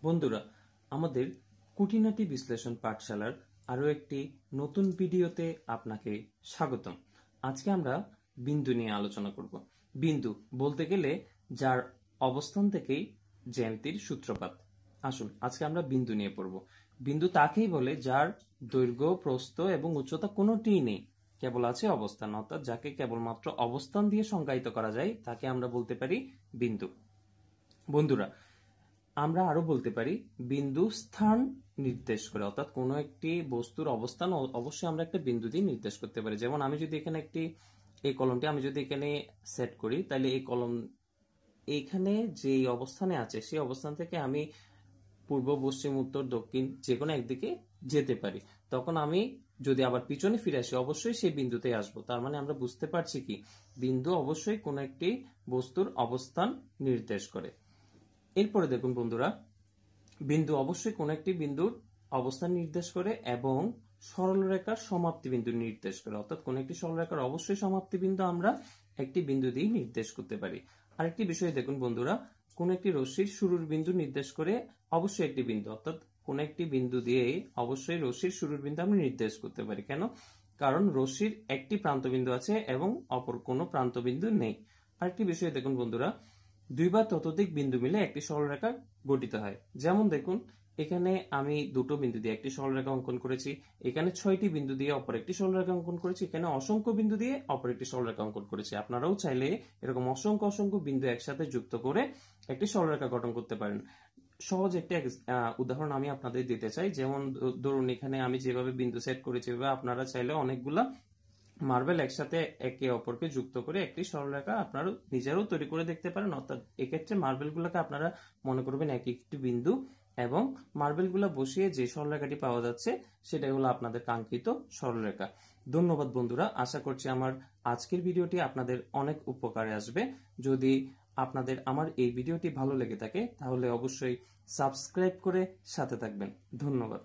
বন্ধুরা, আমাদের খুঁটিনাটি বিশ্লেষণ পাঠশালার আরো একটি নতুন ভিডিওতে আপনাকে স্বাগতম। আজকে আমরা বিন্দু নিয়ে আলোচনা করব। বিন্দু বলতে গেলে যার অবস্থান থেকেই জ্যামিতির সূত্রপাত। আসুন আজকে আমরা বিন্দু নিয়ে পড়ব। বিন্দু তাকেই বলে যার দৈর্ঘ্য, প্রস্থ এবং উচ্চতা কোনোটিই নেই, কেবল আছে অবস্থান, অর্থাৎ যাকে কেবলমাত্র অবস্থান দিয়ে সংজ্ঞায়িত করা যায় তাকে আমরা বলতে পারি বিন্দু। বন্ধুরা, আমরা আরো বলতে পারি বিন্দু স্থান নির্দেশ করে, অর্থাৎ কোনো একটি বস্তুর অবস্থান অবশ্যই আমরা একটা বিন্দু দিয়ে নির্দেশ করতে পারি। যেমন আমি যদি এখানে এই কলমটি আমি যদি এখানে সেট করি, তাহলে এই কলম এইখানে যে অবস্থানে আছে সেই অবস্থান থেকে আমি পূর্ব, পশ্চিম, উত্তর, দক্ষিণ যে কোনো একদিকে যেতে পারি। তখন আমি যদি আবার পিছনে ফিরে আসি অবশ্যই সেই বিন্দুতে আসবো। তার মানে আমরা বুঝতে পারছি কি বিন্দু অবশ্যই কোনো একটি বস্তুর অবস্থান নির্দেশ করে। এরপরে দেখুন বন্ধুরা, বিন্দু অবশ্যই কোন একটি বিন্দুর অবস্থান নির্দেশ করে এবং সরলরেখার সমাপ্তি বিন্দু নির্দেশ করে, অর্থাৎ কোন একটি সরলরেখার অবশ্যই সমাপ্তি বিন্দু আমরা একটি বিন্দু দিয়ে নির্দেশ করতে পারি। আরেকটি বিষয় দেখুন বন্ধুরা, কোন একটি রশ্মির শুরুর বিন্দু নির্দেশ করে অবশ্যই একটি বিন্দু, অর্থাৎ কোন একটি বিন্দু দিয়ে অবশ্যই রশ্মির শুরুর বিন্দু আমরা নির্দেশ করতে পারি। কেন? কারণ রশ্মির একটি প্রান্ত বিন্দু আছে এবং অপর কোনো প্রান্ত বিন্দু নেই। আরেকটি বিষয় দেখুন বন্ধুরা, দুই বা ততোধিক বিন্দু মিলে একটি সরলরেখা গঠিত হয়। যেমন দেখুন, এখানে আমি দুটো বিন্দু দিয়ে একটি সরলরেখা অঙ্কন করেছি, এখানে 6টি বিন্দু দিয়ে অপর একটি সরলরেখা অঙ্কন করেছি, এখানে অসংখ্য বিন্দু দিয়ে অপর একটি সরলরেখা অঙ্কন করেছি। আপনারাও চাইলে এরকম অসংখ্য অসংখ্য বিন্দু একসাথে যুক্ত করে একটি সরলরেখা গঠন করতে পারেন। সহজ একটি উদাহরণ আমি আপনাদের দিতে চাই। যেমন ধরুন, এখানে আমি যেভাবে বিন্দু সেট করেছি আপনারা চাইলে অনেকগুলা মার্বেল একসাথে একে অপরকে যুক্ত করে একটি সরলরেখা আপনারা নিজেরাও তৈরি করে দেখতে পারেন। অর্থাৎ এক্ষেত্রে মার্বেল গুলাকে আপনারা মনে করবেন এক একটি বিন্দু এবং মার্বেল গুলা বসিয়ে যে সরলরেখাটি পাওয়া যাচ্ছে সেটাই হলো আপনাদের কাঙ্ক্ষিত সরলরেখা। ধন্যবাদ বন্ধুরা, আশা করছি আমার আজকের ভিডিওটি আপনাদের অনেক উপকারে আসবে। যদি আপনাদের আমার এই ভিডিওটি ভালো লেগে থাকে তাহলে অবশ্যই সাবস্ক্রাইব করে সাথে থাকবেন। ধন্যবাদ।